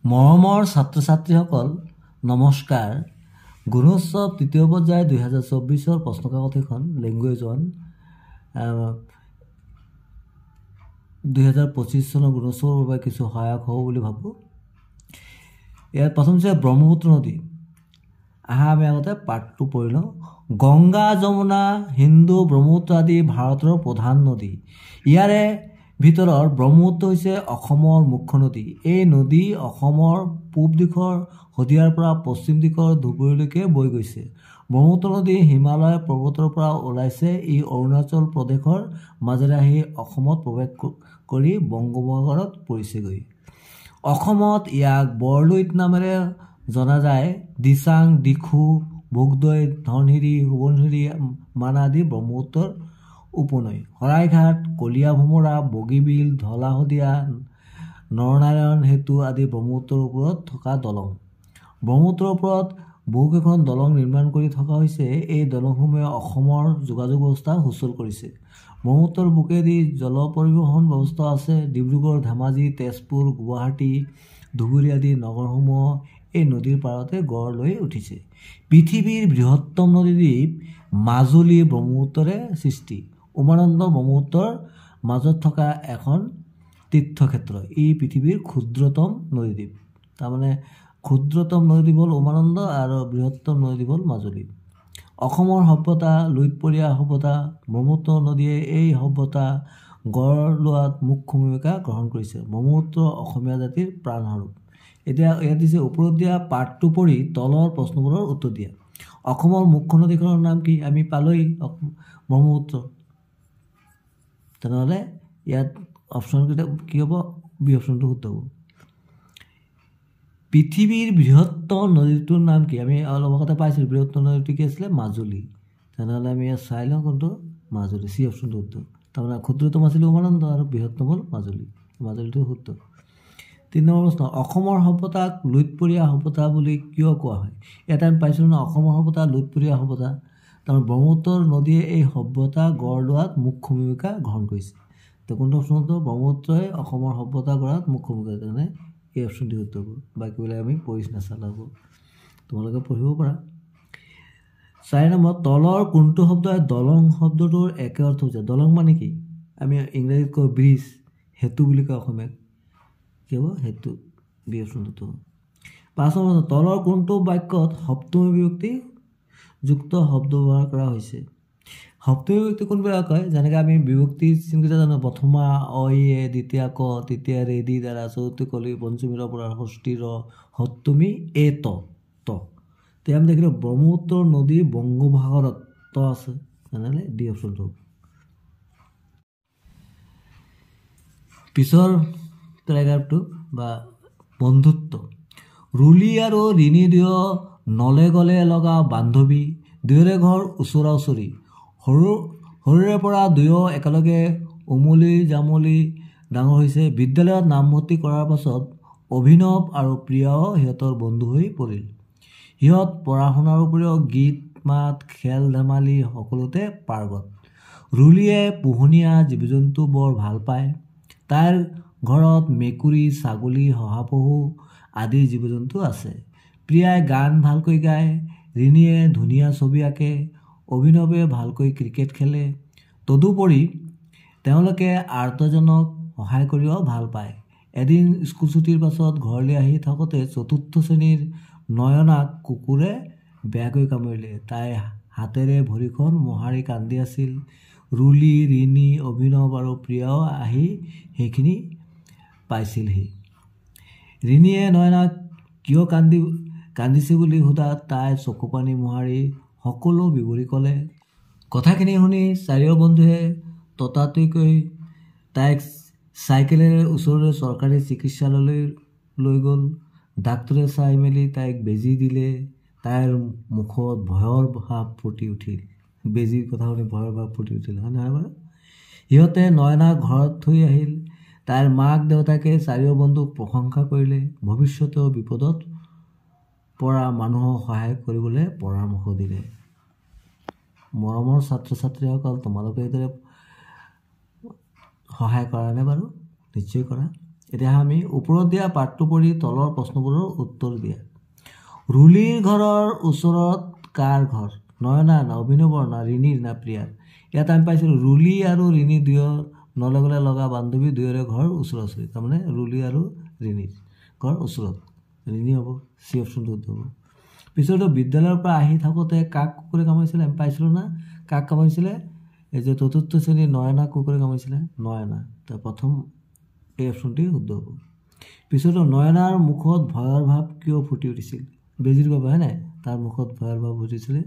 মৰমৰ ছাত্ৰ ছাত্ৰীসকল নমস্কাৰ। গুণোৎসৱ তৃতীয় পৰ্যায় 2024 প্ৰশ্নকাকতখন লেংগুৱেজ 1 2025 চনৰ গুণোৎসৱৰ বাবে কিছু সহায়ক হ'ব বুলি ভাবোঁ। ইয়াত প্ৰথম হৈছে ব্ৰহ্মপুত্ৰ নদী। আমি আগতে পাঠটো পঢ়ি লওঁ। গংগা, যমুনা, সিন্ধু, ব্ৰহ্মপুত্ৰ আদি ভাৰতৰ প্ৰধান নদী। ইয়াৰে ভিতৰত ব্ৰহ্মপুত্ৰ হৈছে অসমৰ মুখ্য নদী। এই নদী অসমৰ পূব দিশৰ শদিয়াৰ পৰা পশ্চিম দিশৰ ধুবুৰীলৈকে বৈ গৈছে। ব্ৰহ্মপুত্ৰ নদী হিমালয় পৰ্বতৰ পৰা ওলাইছে। ই অৰুণাচল প্ৰদেশৰ মাজেৰে আহি অসমত প্ৰৱেশ কৰি বংগোপসাগৰত পৰিছেগৈ। অসমত ইয়াক বৰলুইত নামেৰে জনা যায়। দিচাং, দিখৌ, ভোগদৈ, ধনশিৰি, সোৱণশিৰি, মানা আদি ব্ৰহ্মপুত্ৰৰ উপনৈ। শৰাইঘাট, কলীয়া ভোমোৰা, বগীবিল, ধলা শদিয়া, নৰনাৰায়ণ সেতু আদি ব্ৰহ্মপুত্ৰৰ ওপৰত থকা দলং। ব্ৰহ্মপুত্ৰৰ ওপৰত বহুকেইখন দলং নিৰ্মাণ কৰি থকা হৈছে। এই দলংসমূহে অসমৰ যোগাযোগ ব্যৱস্থা সুচল কৰিছে। ব্ৰহ্মপুত্ৰৰ বুকুৱেদি জল পৰিবহণ ব্যৱস্থা আছে। ডিব্ৰুগড়, ধেমাজি, তেজপুৰ, গুৱাহাটী, ধুবুৰী আদি নগৰসমূহ এই নদীৰ পাৰতে গঢ় লৈ উঠিছে। পৃথিৱীৰ বৃহত্তম নদীদ্বীপ মাজুলী ব্ৰহ্মপুত্ৰৰে সৃষ্টি। উমানন্দ ব্ৰহ্মপুত্ৰৰ মাজত থকা এখন তীৰ্থক্ষেত্ৰ। ই পৃথিৱীৰ ক্ষুদ্ৰতম নদীদ্বীপ। তাৰমানে ক্ষুদ্ৰতম নদীদ্বীপ হ'ল উমানন্দ আৰু বৃহত্তম নদীদ্বীপ হ'ল মাজুলী। অসমৰ সভ্যতা লুইতপৰীয়া সভ্যতা। ব্ৰহ্মপুত্ৰ নদীয়ে এই সভ্যতা গঢ় লোৱাত মুখ্য ভূমিকা গ্ৰহণ কৰিছে। ব্ৰহ্মপুত্ৰ অসমীয়া জাতিৰ প্ৰাণস্বৰূপ। এতিয়া ইয়াত দিছে ওপৰত দিয়া পাঠটো পঢ়ি তলৰ প্ৰশ্নবোৰৰ উত্তৰ দিয়া। অসমৰ মুখ্য নদীখনৰ নাম কি? আমি পালোৱেই ব্ৰহ্মপুত্ৰ। তেনেহ'লে ইয়াত অপশ্যনকেইটা কি হ'ব? বি অপশ্যনটো শুদ্ধ হ'ব। পৃথিৱীৰ বৃহত্তম নদীটোৰ নাম কি? আমি অলপ আগতে পাইছিলোঁ বৃহত্তম নদীটো কি আছিলে? মাজুলী। তেনেহ'লে আমি ইয়াত চাই লওঁ কোনটো? মাজুলী। চি অপশ্যনটো শুদ্ধ। তাৰমানে ক্ষুদ্ৰতম আছিলে উমানন্দ আৰু বৃহত্তম হ'ল মাজুলী। মাজুলীটো শুদ্ধ। 3 নম্বৰ প্ৰশ্ন। অসমৰ সভ্যতাক লুইতপৰীয়া সভ্যতা বুলি কিয় কোৱা হয়? ইয়াত আমি পাইছিলোঁ ন অসমৰ সভ্যতা লুইতপৰীয়া সভ্যতা। তাৰমানে ব্ৰহ্মপুত্ৰ নদীয়ে এই সভ্যতা গঢ় লোৱাত মুখ্য ভূমিকা গ্ৰহণ কৰিছে। তো কোনটো অপশ্যনটো? ব্ৰহ্মপুত্ৰই অসমৰ সভ্যতা গঢ়াত মুখ্য ভূমিকা। তাৰমানে এই অপশ্যনটি শুদ্ধ হ'ব। বাকীবিলাক আমি পঢ়ি নাচালে হ'ব। তোমালোকে পঢ়িব পাৰা। 4 নম্বৰ। তলৰ কোনটো শব্দই দলং শব্দটোৰ একে অৰ্থ বুজায়? দলং মানে কি? আমি ইংৰাজীত কওঁ ব্ৰিজ। সেতু বুলি কয় অসমীয়াত। কি হ'ব? সেতু। বি অপশ্যনটো হ'ব। 5 নম্বৰ। তলৰ কোনটো বাক্যত সপ্তমী বিভক্তি যুক্ত শব্দ ব্যৱহাৰ কৰা হৈছে? সপ্তমী বিভক্তি কোনবিলাক কয়? যেনেকৈ আমি বিভক্তি চিনকেইটা জানো। প্ৰথমা অয়ে, দ্বিতীয়া ক, তৃতীয়া ৰেডি দ্বাৰা, চতুৰ্থী কলি, পঞ্চমী ৰ পৰা, ষষ্ঠী ৰ, সপ্তমী এ ত। তেতিয়া আমি দেখিলোঁ ব্ৰহ্মপুত্ৰ নদী বংগোপসাগৰত ত আছে। তেনেহ'লে ডি অপশ্যনটো হ'ব। পিছৰ পেৰাগ্ৰাফটো বা বন্ধুত্ব। ৰুলি আৰু ৰিণী দুয়ো নলে গলে লগা বান্ধৱী। দুয়োৰে ঘৰ ওচৰা ওচৰি। সৰুৰে পৰা দুয়ো একেলগে উমলি জামলি ডাঙৰ হৈছে। বিদ্যালয়ত নামভৰ্তি কৰাৰ পাছত অভিনৱ আৰু প্ৰিয়াও সিহঁতৰ বন্ধু হৈ পৰিল। সিহঁত পঢ়া শুনাৰ উপৰিও গীত মাত খেল ধেমালি সকলোতে পাৰ্গত। ৰুলিয়ে পোহনীয়া জীৱ জন্তু বৰ ভাল পায়। তাইৰ ঘৰত মেকুৰী, ছাগলী, শহাপহু আদি জীৱ জন্তু আছে। প্ৰিয়াই গান ভালকৈ গায়। ৰিণীয়ে ধুনীয়া ছবি আঁকে। অভিনৱে ভালকৈ ক্ৰিকেট খেলে। তদুপৰি তেওঁলোকে আৰ্তজনক সহায় কৰিও ভাল পায়। এদিন স্কুল ছুটিৰ পাছত ঘৰলৈ আহি থাকোঁতে 4ৰ্থ শ্ৰেণীৰ নয়নাক কুকুৰে বেয়াকৈ কামুৰিলে। তাই হাতেৰে ভৰিখন মোহাৰি কান্দি আছিল। ৰুলি, ৰিণী, অভিনৱ আৰু প্ৰিয়াও আহি সেইখিনি পাইছিলহি। ৰিণীয়ে নয়নাক কিয় কান্দিছে বুলি সোধাত তাই চকুপানী মোহাৰি সকলো বিৱৰি ক'লে। কথাখিনি শুনি চাৰিও বন্ধুৱে ততাতৈয়াকৈ তাইক চাইকেলেৰে ওচৰৰে চৰকাৰী চিকিৎসালয়লৈ লৈ গ'ল। ডাক্তৰে চাই মেলি তাইক বেজী দিলে। তাইৰ মুখত ভয়ৰ ভাৱ ফুটি উঠিল। বেজীৰ কথা শুনি ভয়ৰ ভাৱ ফুটি উঠিল। হয় নহয় বাৰু? সিহঁতে নয়নাক ঘৰত থৈ আহিল। তাইৰ মাক দেউতাকে চাৰিও বন্ধুক প্ৰশংসা কৰিলে। ভৱিষ্যতেও বিপদত পৰা মানুহক সহায় কৰিবলৈ পৰামৰ্শ দিলে। মৰমৰ ছাত্ৰ ছাত্ৰীসকল তোমালোকে এইদৰে সহায় কৰা নে বাৰু? নিশ্চয় কৰা। এতিয়া আমি ওপৰত দিয়া পাঠটো পঢ়ি তলৰ প্ৰশ্নবোৰৰ উত্তৰ দিয়া। ৰুলিৰ ঘৰৰ ওচৰত কাৰ ঘৰ? নয়না না অভিনৱৰ না ৰিণীৰ না প্ৰিয়াৰ? ইয়াত আমি পাইছিলোঁ ৰুলি আৰু ৰিণী দুয়ৰ নলে গলে লগা বান্ধৱী দুয়োৰে ঘৰ ওচৰা ওচৰি, তাৰমানে ৰুলি আৰু ৰিণীৰ ঘৰ ওচৰত, ৰিণী হ'ব, চি অপশ্যনটো শুদ্ধ হ'ব। পিছতো বিদ্যালয়ৰ পৰা আহি থাকোঁতে কাক কুকুৰে কামুৰিছিলে? আমি পাইছিলোঁ না, কাক কামুৰিছিলে? এই যে চতুৰ্থ শ্ৰেণীৰ নয়না কুকুৰে কামুৰিছিলে, নয়না। তাৰ প্ৰথম এই অপশ্যনটি শুদ্ধ হ'ব। পিছতো নয়নাৰ মুখত ভয়ৰ ভাৱ কিয় ফুটি উঠিছিল? বেজীৰ বাবে, হয় নাই? তাৰ মুখত ভয়ৰ ভাৱ ফুটিছিলে,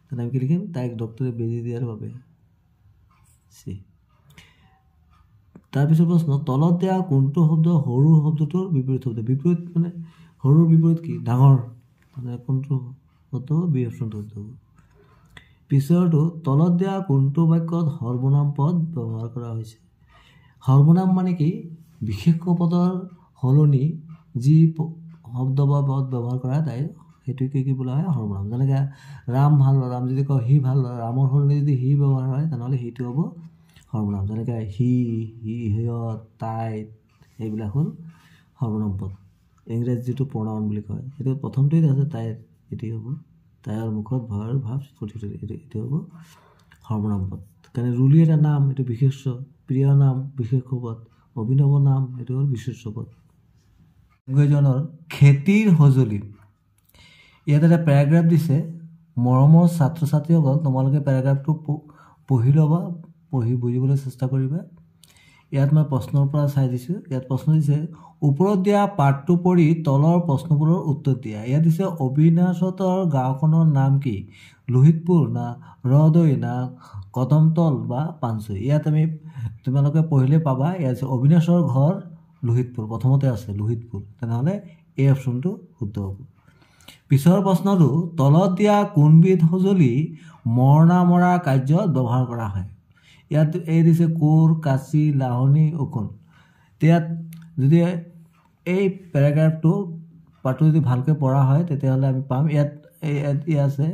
তাত আমি কি লিখিম? তাইক ডক্টৰে বেজী দিয়াৰ বাবে। চি। তাৰপিছত প্ৰশ্ন, তলত দিয়া কোনটো শব্দ সৰু শব্দটোৰ বিপৰীত শব্দ? বিপৰীত মানে সৰুৰ বিপৰীত কি? ডাঙৰ। মানে কোনটো শুদ্ধ হ'ব? বি অপশ্যনটো শুদ্ধ হ'ব। পিছৰটো, তলত দিয়া কোনটো বাক্যত সৰ্বনাম পদ ব্যৱহাৰ কৰা হৈছে? সৰ্বনাম মানে কি? বিশেষ্য পদৰ সলনি যি শব্দ বা পদ ব্যৱহাৰ কৰা যায় সেইটোকে কি বোলা হয়? সৰ্বনাম। যেনেকৈ ৰাম ভাল, ৰাম যদি কওঁ সি ভাল, ৰামৰ সলনি যদি সি ব্যৱহাৰ হয় তেনেহ'লে সেইটো হ'ব সৰ্বনাম। যেনেকৈ সি, সিহঁত, তাই, এইবিলাক হ'ল সৰ্বনাম পদ। ইংৰাজীত যিটো প্ৰনাউন বুলি কয় সেইটো প্ৰথমটোৱে আছে তাইৰ, এইটোৱে হ'ব তাইৰ মুখত ভয়ৰ ভাৱ ফুটি উঠিছিল, এইটো হ'ব সৰ্বনাম পদ। কাৰণ ৰুলি এটা নাম, এইটো বিশেষ্য, প্ৰিয় নাম বিশেষ্য পদ, অভিনৱ নাম এইটো হ'ল বিশেষ্য পদ। লেংগুৱেজনৰ খেতিৰ সঁজুলি, ইয়াত এটা পেৰাগ্ৰাফ দিছে। মৰমৰ ছাত্ৰ ছাত্ৰীসকল তোমালোকে পেৰাগ্ৰাফটো পঢ়ি ল'বা, পঢ়ি বুজিবলৈ চেষ্টা কৰিবা। ইয়াত মই প্ৰশ্নৰ পৰা চাই দিছোঁ। ইয়াত প্ৰশ্ন দিছে ওপৰত দিয়া পাঠটো পঢ়ি তলৰ প্ৰশ্নবোৰৰ উত্তৰ দিয়া। ইয়াত দিছে অবিনাশহঁতৰ গাঁওখনৰ নাম কি? লোহিতপুৰ না ৰদৈ না কদমতল বা পানচৈ? ইয়াত আমি তোমালোকে পঢ়িলে পাবা। ইয়াত আছে অবিনাশৰ ঘৰ লোহিতপুৰ, প্ৰথমতে আছে লোহিতপুৰ, তেনেহ'লে এই অপশ্যনটো শুদ্ধ হ'ব। পিছৰ প্ৰশ্নটো, তলত দিয়া কোনবিধ সঁজুলি মৰণা মৰা কাৰ্যত ব্যৱহাৰ কৰা হয়? ইয়াত এই দিছে কোৰ, কাঁচি, লাহনি, ওখোন। ইয়াত যদি এই পেৰাগ্ৰাফটো পাঠটো যদি ভালকৈ পঢ়া হয় তেতিয়াহ'লে আমি পাম। ইয়াত আছে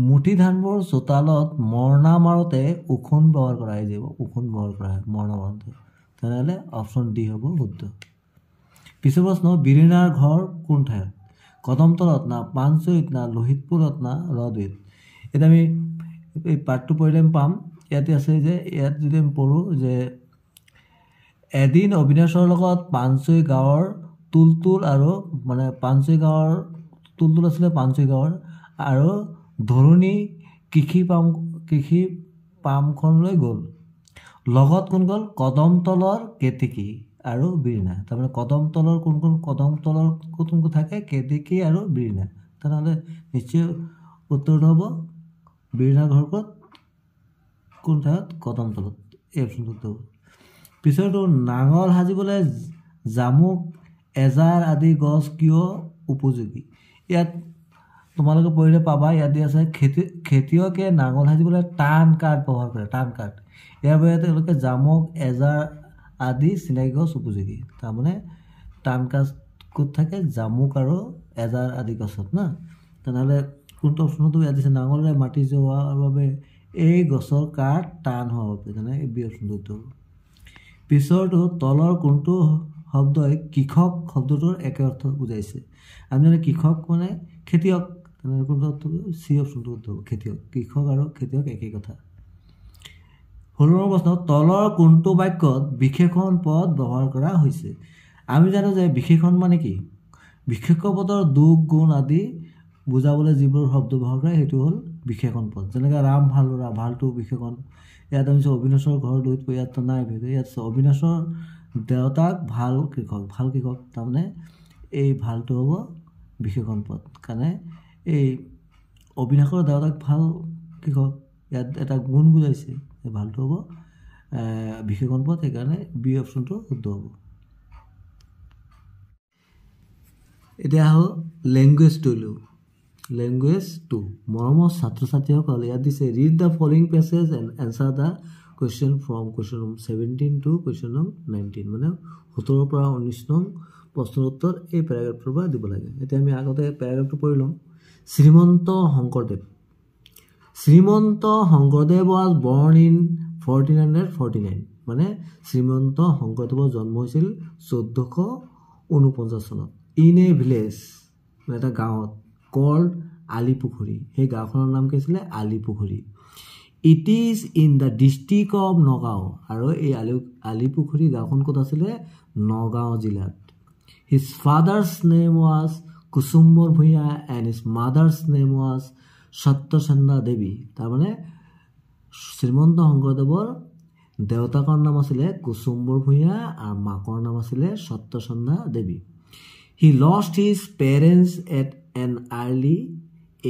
মুঠি ধানবোৰ চোতালত মৰণা মাৰোঁতে ওখোন ব্যৱহাৰ কৰা হয়, ওখোন ব্যৱহাৰ কৰা হয় মৰণা মাৰোঁতে, তেনেহ'লে অপশ্যন ডি হ'ব শুদ্ধ। পিছৰ প্ৰশ্ন, বিৰিণাৰ ঘৰ কোন ঠাইত? কদমতলত না পানচৈত না লোহিতপুৰত না ৰদৈত? এতিয়া আমি এই পাঠটো পঢ়িলে আমি পাম। ইয়াতে আছে যে ইয়াত যদি আমি পঢ়োঁ যে এদিন অবিনাশৰ লগত পানচৈ গাঁৱৰ তুলতুল আৰু মানে পানচৈ গাঁৱৰ তুলতুল আছিলে পানচৈ গাঁৱৰ আৰু ধৰণী কৃষি পামখনলৈ গ'ল। লগত কোন গ'ল? কদমতলৰ কেতেকী আৰু বিৰিণা। তাৰমানে কদমতলৰ কোন কোন থাকে? কেতেকী আৰু বিৰিণা। তেনেহ'লে নিশ্চয় উত্তৰটো হ'ব বিৰিণাৰ ঘৰ ক'ত? কোন ঠাইত? কদমতলত। এই অপশ্যনটো উত্তৰ হ'ব। পিছৰটো, নাঙল সাজিবলৈ জামুক, এজাৰ আদি গছ কিয় উপযোগী? ইয়াত তোমালোকে পঢ়িলে পাবা। ইয়াত দিয়া আছে খেতিয়কে নাঙল সাজিবলৈ টান কাঠ ব্যৱহাৰ কৰে, টান কাঠ। ইয়াৰ বাবে তেওঁলোকে জামুক, এজাৰ আদি চিনাকি গছ উপযোগী। তাৰমানে টান কাঠ ক'ত থাকে? জামুক আৰু এজাৰ আদি গছত না। তেনেহ'লে কোনটো অপশ্যনটো ইয়াত দিছে? নাঙলেৰে মাটি জোৱাৰ বাবে এই গছৰ কাঠ টান হোৱাৰ বাবে, তেনেহ'লে এই বি অপশ্যনটো উত্তৰ হ'ব। পিছৰটো, তলৰ কোনটো শব্দই কৃষক শব্দটোৰ একে অৰ্থ বুজাইছে? আমি জানো কৃষক মানে খেতিয়ক, তেনেহ'লে কোনটো অৰ্থ? চি অপশ্যনটো উত্তৰ হ'ব খেতিয়ক। কৃষক আৰু খেতিয়ক একেই কথা। 16 নম্বৰ প্ৰশ্ন, তলৰ কোনটো বাক্যত বিশেষণ পদ ব্যৱহাৰ কৰা হৈছে? আমি জানো যে বিশেষণ মানে কি? বিশেষ্য পদৰ দুখ গুণ আদি বুজাবলৈ যিবোৰ শব্দ ব্যৱহাৰ কৰে সেইটো হ'ল বিশেষণ পদ। যেনেকৈ ৰাম ভাল, ভালটো বিশেষণ। ইয়াত আমি অবিনাশৰ ঘৰ লোহিতপুৰ, ইয়াততো নাই। ইয়াত অবিনাশৰ দেউতাক ভাল কৃষক, তাৰমানে এই ভালটো হ'ব বিশেষণ পদ। কাৰণে এই অবিনাশৰ দেউতাক ভাল কৃষক, ইয়াত এটা গুণ বুজাইছে, এই ভালটো হ'ব বিশেষণ পদ, সেইকাৰণে বি অপশ্যনটো শুদ্ধ হ'ব। এতিয়া হ'ল লেংগুৱেজ টু। মৰমৰ ছাত্ৰ ছাত্ৰীসকল, ইয়াত দিছে read the following passage and answer the question from question number 17 to question number 19, মানে 17 পৰা 19 নং প্ৰশ্নৰ উত্তৰ এই পেৰাগ্ৰাফটোৰ পৰা দিব লাগে। এতিয়া আমি আগতে পেৰাগ্ৰাফটো পঢ়ি ল'ম। Srimanta Sankardev was born in 1449। মানে শ্ৰীমন্ত শংকৰদেৱৰ জন্ম হৈছিল 1449 চনত ইন এ ভিলেজ, এটা গাঁৱত কল্ড আলিপুখুৰী। সেই গাঁওখনৰ নাম কি আছিলে? Alipukhuri. It is in the district of Nagaon, আৰু এই আলিপুখুৰী গাঁওখন ক'ত আছিলে? নগাঁও জিলাত। His father's name was Kusumbar Bhuyan and his mother's name was Satyasandha Devi. তাৰমানে শ্ৰীমন্ত শংকৰদেৱৰ দেউতাকৰ নাম আছিলে কুসুম্বৰ ভূঞা আৰু মাকৰ নাম আছিলে Satyasandha Devi. He lost his parents at an early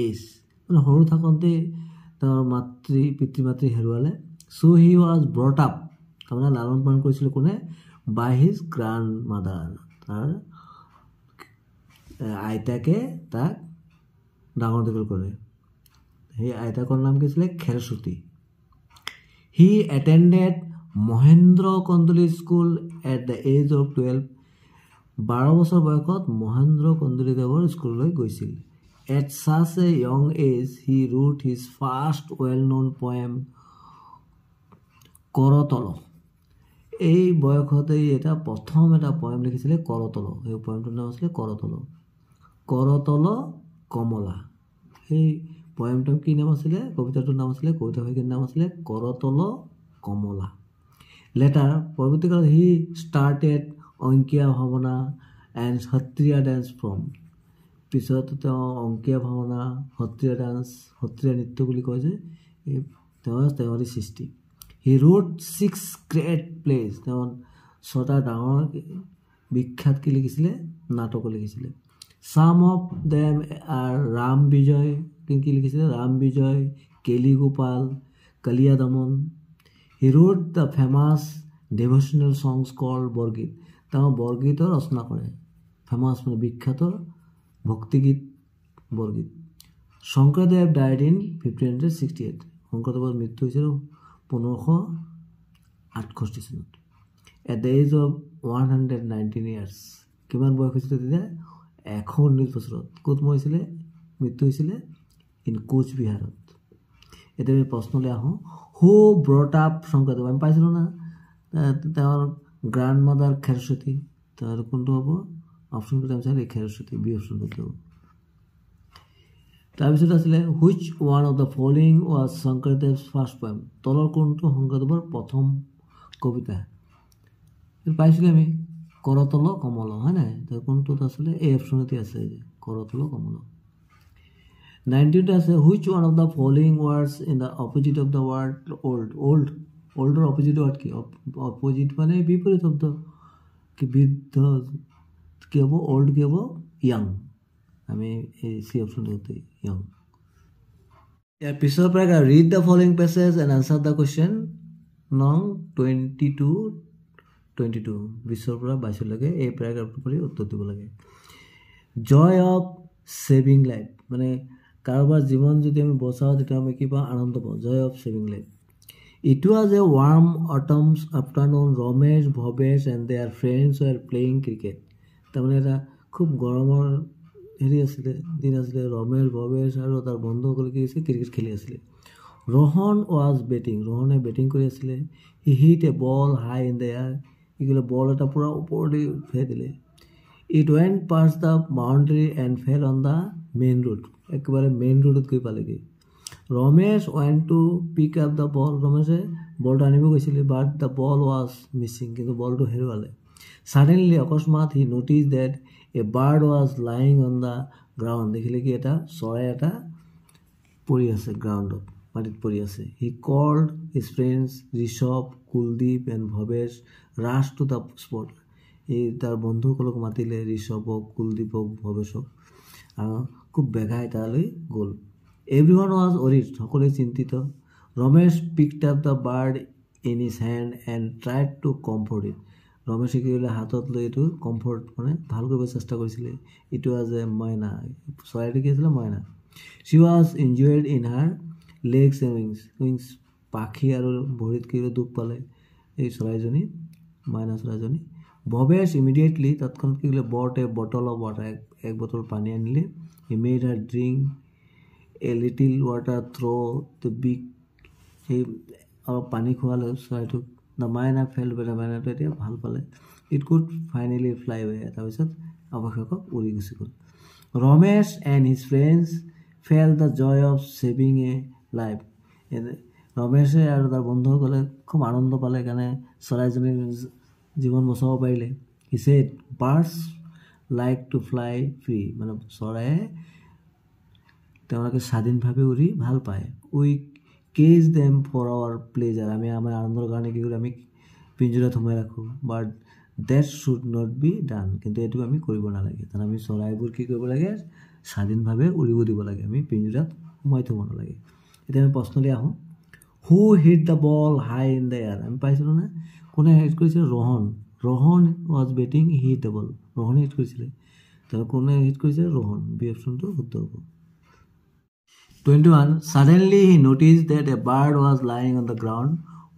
age, মানে সৰু থাকোঁতে তেওঁৰ পিতৃ মাতৃ হেৰুৱালে। So' he was brought up, তাৰমানে লালন পালন কৰিছিলে কোনে? বাই হিজ গ্ৰাণ্ড মাদাৰ, তাৰ আইতাকে তাক ডাঙৰ দীঘল কৰে। সেই আইতাকৰ নাম কি আছিলে? Khersuti. He attended Mahendra Kandali school at the age of 12। 12 বছৰ বয়সত মহেন্দ্ৰ কন্দলিদেৱৰ স্কুললৈ গৈছিল। At such a young age he wrote his first well known poem Karatala. এই বয়সতেই প্ৰথম এটা পয়েম লিখিছিলে কৰতল। সেই পয়েমটোৰ নাম আছিলে কৰতল। কৰতল কমলা। সেই পয়েমটোৰ কি নাম আছিলে? কবিতাটোৰ নাম আছিলে, কবিতা ভাগিৰ নাম আছিলে কৰতল কমলা। লেটাৰ, পৰৱৰ্তী কালত হি ষ্টাৰ্টেড অংকীয়া ভাৱনা এণ্ড সত্ৰীয়া ডেন্স ফ্ৰম। পিছত তেওঁ অংকীয়া ভাৱনা, সত্ৰীয়া ডান্স, সত্ৰীয়া নৃত্য বুলি কয় যে, তেওঁৰে সৃষ্টি। হি ৰোট 6 গ্ৰেট প্লেজ, তেওঁ 6টা ডাঙৰ বিখ্যাত কি লিখিছিলে? নাটকো লিখিছিলে। Some of them are Ram Vijay, কি লিখিছিলে? Ram Vijay, Keligopal, Kaliya Daman. He wrote the famous devotional songs called Borgeet, তেওঁ বৰগীতৰ ৰচনা কৰে। ফেমাছ মানে বিখ্যাত ভক্তিগীত বৰগীত। শংকৰদেৱ ডাইড ইন 1568, শংকৰদেৱৰ মৃত্যু হৈছিল 1568 চনত। At the age of 119 years, কিমান বয়স হৈছিলে তেতিয়া? 119 বছৰত। ক'ত মৰিছিলে? মৃত্যু হৈছিলে ইন কোচবিহাৰত। এতিয়া আমি প্ৰশ্নলৈ আহোঁ। হু ব্ৰট আপ শংকৰদেৱ? আমি পাইছিলোঁ না, তেওঁৰ গ্ৰাণ্ড মাদাৰ খেৰচুতি। তাৰ কোনটো হ'ব? অপশ্যনটো টাইম চাই খেৰচুতি, বি অপশ্যনটো হ'ব। তাৰপিছত আছিলে which one of the following was Sankardev's first poem? তলৰ কোনটো শংকৰদেৱৰ প্ৰথম কবিতা? পাইছিলোঁ আমি কৰতল কমল, হয় নাই? কোনটোত আছিলে? এই অপশ্যনতে আছে কৰতল কমল। 19টা আছে which one of the following words in the opposite of the word old. অল্ডৰ অপজিট ৱাৰ্ড কি? অপজিট মানে বিপৰীত শব্দ। কি বৃদ্ধ কি হ'ব? অল্ড কি হ'ব? য়াং। আমি এই চি অপশ্যনটো য়াং। ইয়াৰ পিছৰ পৰা read the following passage and answer the question নং 22 20ৰ পৰা 22লৈকে এই পেৰাগ্ৰাফটো পঢ়ি উত্তৰ দিব লাগে। জয় অফ ছেভিং লাইফ, মানে কাৰোবাৰ জীৱন যদি আমি বচাওঁ তেতিয়া আমি কি পাওঁ? আনন্দ পাওঁ। Joy of saving life. It was a warm autumn's afternoon, Ramesh, Bhabesh and their friends were playing cricket. তাৰমানে এটা খুব গৰমৰ দিন আছিলে। ৰমেশ, ভৱেশ আৰু তাৰ বন্ধুসকলে কি কৰিছে? ক্ৰিকেট খেলি আছিলে। ৰোহন ৱাজ বেটিং, ৰোহনে বেটিং কৰি আছিলে। He hit a ball high in the air, কি কৰিলে? বল এটা পূৰা ওপৰতে উঠাই দিলে। It went past the boundary and fell on the main road, একেবাৰে মেইন ৰোডত গৈ পালেগৈ। Ramesh went to pick up the ball, ৰমেশে বলটো আনিব গৈছিলে। But the ball was missing, কিন্তু বলটো হেৰুৱালে। ছাডেনলি, অকস্মাত, he notice that a bird was lying on the ground, দেখিলে কি এটা চৰাই এটা পৰি আছে গ্ৰাউণ্ডত, মাটিত পৰি আছে। He called his friends Rishabh, Kuldeep and Bhabesh rush to the spot, এই তাৰ বন্ধুসকলক মাতিলে, ঋষভক, কুলদীপক, ভৱেশক, আৰু খুব বেগাই তালৈ গ'ল। এভৰি ওৱান ৱাজ ৱৰিড, সকলোৱে চিন্তিত। Ramesh picked up the bird in his hand and tried to comfort it, ৰমেশে কি কৰিলে? হাতত লৈ এইটো কমফৰ্ট মানে ভাল কৰিব চেষ্টা কৰিছিলে। ইটো ৱাজ এ মইনা, চৰাইটো কি আছিলে? মইনা। She was injured in her legs and wings, পাখি আৰু ভৰিত কি দুখ পালে এই চৰাইজনী, মইনা চৰাইজনী। ভৱেশ ইমিডিয়েটলি, তৎক্ষণাত কি কৰিলে? Bought a bottle of water, এক বটল পানী আনিলে। He made her drink a little water through the beak, সেই অলপ পানী খোৱালে চৰাইটোক, the myna felt better মাইনাৰটো এতিয়া ভাল পালে it could finally fly away তাৰপিছত অৱশেষত উৰি গুচি গ'ল Ramesh and his friends felt the joy of saving a life ৰমেশে আৰু তাৰ বন্ধুসকলে খুব আনন্দ পালে কাৰণে চৰাইজনীৰ জীৱন বচাব পাৰিলে he said birds like to fly free মানে চৰায়ে তেওঁলোকে স্বাধীনভাৱে উৰি ভাল পায় we cage them for our pleasure আমি আমাৰ আনন্দৰ কাৰণে কি কৰোঁ আমি পিঞ্জৰাত সোমাই ৰাখোঁ but that should not be done কিন্তু এইটো আমি কৰিব নালাগে কাৰণ আমি চৰাইবোৰ কি কৰিব লাগে স্বাধীনভাৱে উৰিব দিব লাগে আমি পিঞ্জৰাত সোমাই থ'ব নালাগে এতিয়া আমি প্ৰশ্নলৈ আহোঁ who hit the ball high in the air আমি পাইছিলোঁ নে কোনে হিট কৰিছিলে Rohan was batting hit the ball ৰহনে হিট কৰিছিলে তাৰপৰা কোনে হিট কৰিছিলে ৰহন বি অপশ্যনটো শুদ্ধ হ'ব 21 suddenly he noticed that a bird was lying on the ground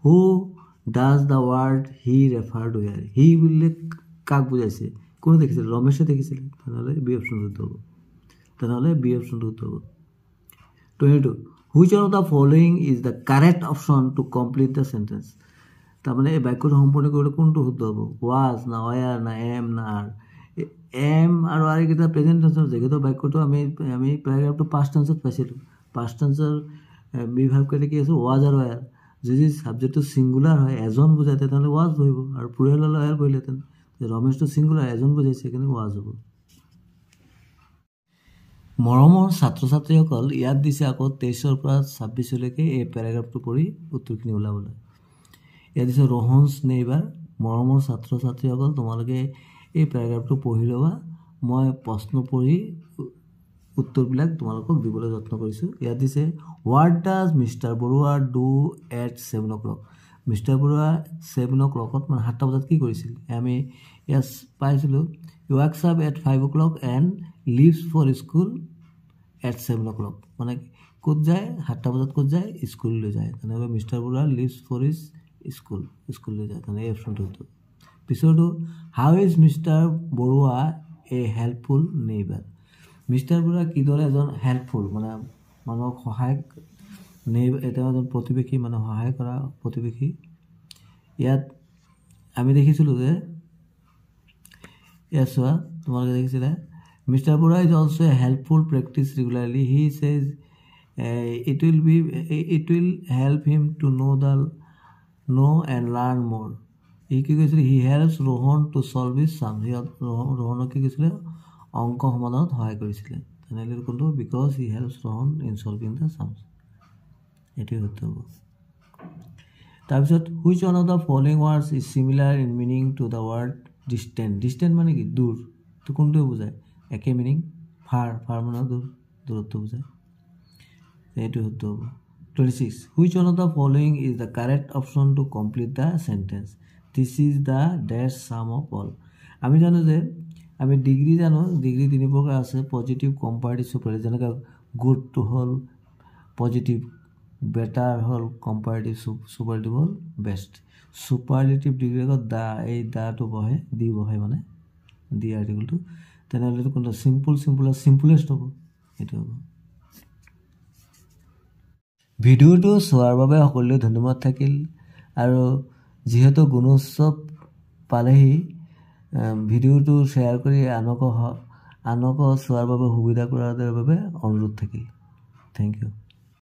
who does the word he referred to here he বুলিলে কাক বুজাইছে কোনে দেখিছিল ৰমেশে দেখিছিল তেনেহ'লে বি অপশ্যন শুদ্ধ হ'ব 22 which one of the following is the correct option to complete the sentence তাৰমানে এই বাক্যটো সম্পূৰ্ণ কৰিবলৈ কোনটো শুদ্ধ হ'ব was না were না am না are am আৰু are কেইটা প্ৰেজেণ্ট টেন্সৰ যেহেতু বাক্যটো আমি পেৰাগ্ৰাফটো পাষ্ট টেন্সত পাইছিলোঁ পাষ্ট টেন্সৰ বিভাগ কেইটা কি আছে was আৰু were যদি ছাবজেক্টটো ছিংগুলাৰ হয় এজন বুজায় তেনেহ'লে was বহিব আৰু প্লুৰেল হ'লে were বহিলেহেঁতেন ৰমেশটো ছিংগুলাৰ এজন বুজাইছে সেইকাৰণে was হ'ব মৰমৰ ছাত্ৰ ছাত্ৰীসকল ইয়াত দিছে আকৌ 23ৰ পৰা 26লৈকে এই পেৰাগ্ৰাফটো পঢ়ি উত্তৰখিনি ওলাবলৈ ইয়াত দিছে ৰোহনছ নেইবাৰ মৰমৰ ছাত্ৰ ছাত্ৰীসকল তোমালোকে এই পেৰাগ্ৰাফটো পঢ়ি ল'বা মই প্ৰশ্ন পঢ়ি উত্তৰবিলাক তোমালোকক দিবলৈ যত্ন কৰিছোঁ ইয়াত দিছে what does mister Barua do at 7 o'clock mister Barua 7 o'clockত মানে 7টা বজাত কি কৰিছিল আমি ইয়াত পাইছিলোঁ wakes up at 5 o'clock and leaves for school at 7 o'clock মানে ক'ত যায় 7টা বজাত ক'ত যায় স্কুললৈ যায় তেনেহ'লে mister Barua leaves for is স্কুললৈ যায় তেনেহ'লে এই অপশ্যনটো পিছৰটো how is mister Barua a helpful neighbour mister Barua কিদৰে এজন হেল্পফুল মানে মানুহক সহায় তেওঁ এজন প্ৰতিবেশী মানে সহায় কৰা প্ৰতিবেশী ইয়াত আমি দেখিছিলোঁ যে ইয়াত চোৱা তোমালোকে দেখিছিলে mister Barua is also' a helpful practice regularly he says it will help him to know and learn more ই কি কৈছিলে he helps Rohan to solve is sum ৰোহনক কি কৈছিলে অংক সমাধানত সহায় কৰিছিলে তেনেহ'লে কোনটো because he helps Rohan in solving the sums এইটোৱে শুদ্ধ হ'ব তাৰপিছত which one of the following words is similar in meaning to the word distant মানে কি দূৰ তো কোনটোৱে বুজায় একে মিনিং ফাৰ মানে দূৰত্ব বুজায় এইটো শুদ্ধ হ'ব 26 which one of the following is the correct option to complete the sentence this is the dash sum of all আমি জানো যে আমি ডিগ্ৰী জানো ডিগ্ৰী তিনি প্ৰকাৰ আছে পজিটিভ কম্পাৰেটিভ সুপাৰলেটিভ যেনেকৈ গুডটো হ'ল পজিটিভ বেটাৰ হ'ল কম্পাৰেটিভ সুপাৰলেটিভ হ'ল বেষ্ট সুপাৰলেটিভ ডিগ্ৰী আগত দা এই দাটো বহে দি বহে মানে দি আৰ্টিকলটো তেনেহ'লে কোনটো চিম্পলেষ্ট হ'ব এইটো হ'ব ভিডিঅ'টো চোৱাৰ বাবে সকলোলৈ ধন্যবাদ থাকিল আৰু যিহেতু গুণোৎসৱ পালেহি ভিডিঅ'টো শ্বেয়াৰ কৰি আনক চোৱাৰ বাবে সুবিধা কৰাৰ বাবে অনুৰোধ থাকিল থেংক ইউ